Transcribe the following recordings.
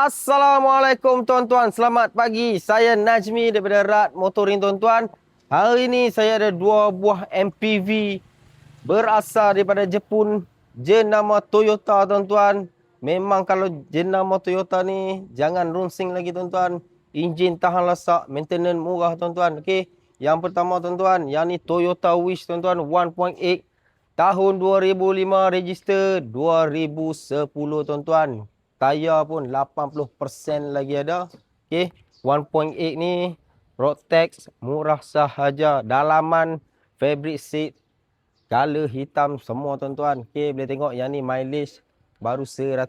Assalamualaikum tuan-tuan, selamat pagi. Saya Najmi daripada Rad Motoring tuan-tuan. Hari ini saya ada dua buah MPV berasal daripada Jepun, jenama Toyota tuan-tuan. Memang kalau jenama Toyota ni jangan runsing lagi tuan-tuan. Enjin tahan lasak, maintenance murah tuan-tuan. Okey. Yang pertama tuan-tuan, yang ni Toyota Wish tuan-tuan 1.8 tahun 2005 register 2010 tuan-tuan. Tayar pun 80% lagi ada. Okey, 1.8 ni road tax murah sahaja. Dalaman fabric seat, color hitam semua tuan-tuan. Okey, boleh tengok yang ni mileage baru 100,000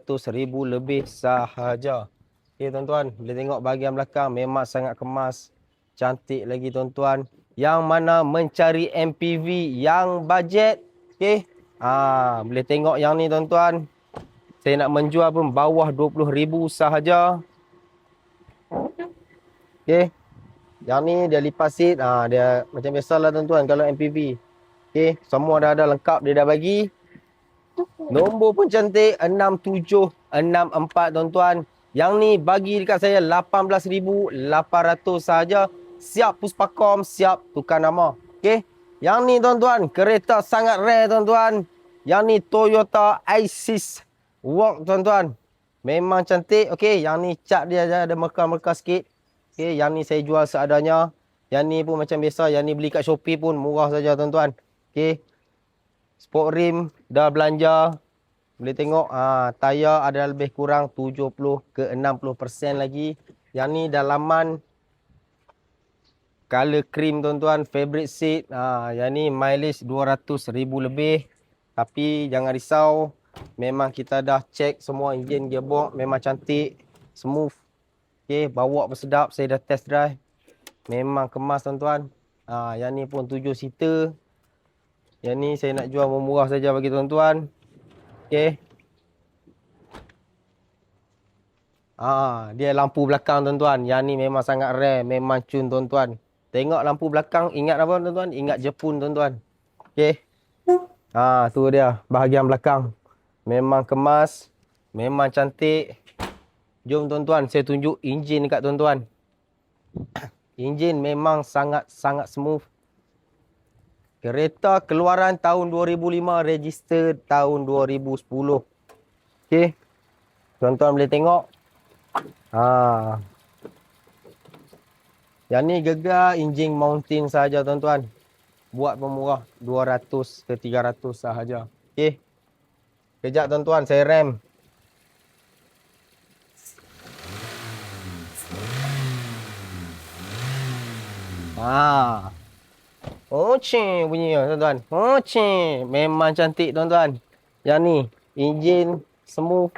lebih sahaja. Okey tuan-tuan, boleh tengok bahagian belakang memang sangat kemas. Cantik lagi tuan-tuan. Yang mana mencari MPV yang bajet. Okey. Boleh tengok yang ni tuan-tuan. Saya nak menjual pun bawah 20,000 sahaja. Okey. Yang ni dia lipas seat. Dia macam biasalah tuan-tuan kalau MPV. Okey, semua dah ada lengkap dia dah bagi. Nombor pun cantik 6764 tuan-tuan. Yang ni bagi dekat saya 18,800 sahaja. Siap puspakom, siap tukar nama. Okey. Yang ni tuan-tuan, kereta sangat rare tuan-tuan. Yang ni Toyota Isis Walk tuan-tuan. Memang cantik. Okey, yang ni cat dia ada merkah-merkah sikit. Okey, yang ni saya jual seadanya. Yang ni pun macam biasa, yang ni beli kat Shopee pun murah saja tuan-tuan. Okey. Sport rim dah belanja. Boleh tengok tayar ada lebih kurang 70 ke 60% lagi. Yang ni dalaman color cream tuan-tuan, fabric seat. Yang ni mileage 200,000 lebih. Tapi jangan risau. Memang kita dah check semua enjin gearbox. Memang cantik. Smooth. Okay, bawa pun sedap. Saya dah test drive. Memang kemas tuan-tuan. Yang ni pun 7 seater. Yang ni saya nak jual murah saja bagi tuan-tuan. Okay. Dia lampu belakang tuan-tuan. Yang ni memang sangat rare. Memang cun tuan-tuan. Tengok lampu belakang. Ingat apa tuan-tuan? Ingat Jepun tuan-tuan. Okay. Tu dia bahagian belakang. Memang kemas. Memang cantik. Jom tuan-tuan, saya tunjuk enjin dekat tuan-tuan. Enjin memang sangat-sangat smooth. Kereta keluaran tahun 2005, register tahun 2010. Okey. Tuan-tuan boleh tengok. Yang ni gegar enjin mountain saja tuan-tuan. Buat pemurah 200 ke 300 sahaja. Okey. Kejap tuan-tuan, saya rem. Oceh bunyinya tuan-tuan. Oceh. Memang cantik tuan-tuan. Yang ni, enjin smooth.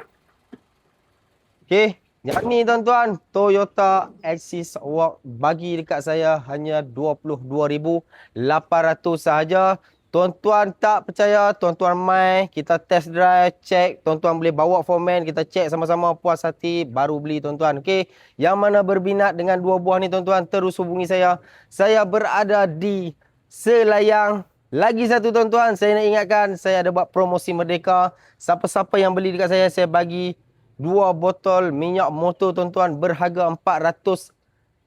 Okey. Yang ni tuan-tuan, Toyota Axis Walk bagi dekat saya hanya 22,800 sahaja. Tuan-tuan tak percaya, tuan-tuan mai, kita test drive, check, tuan-tuan boleh bawa foreman, kita check sama-sama puas hati, baru beli tuan-tuan. Okey, yang mana berminat dengan dua buah ni tuan-tuan, terus hubungi saya. Saya berada di Selayang. Lagi satu tuan-tuan, saya nak ingatkan, saya ada buat promosi Merdeka. Siapa-siapa yang beli dekat saya bagi 2 botol minyak motor tuan-tuan berharga RM400.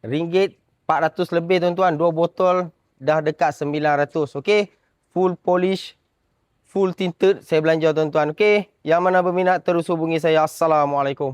400 lebih tuan-tuan, 2 botol dah dekat 900. Okey. Full polish, full tinted saya belanja tuan-tuan. Okey. Yang mana berminat terus hubungi saya. Assalamualaikum.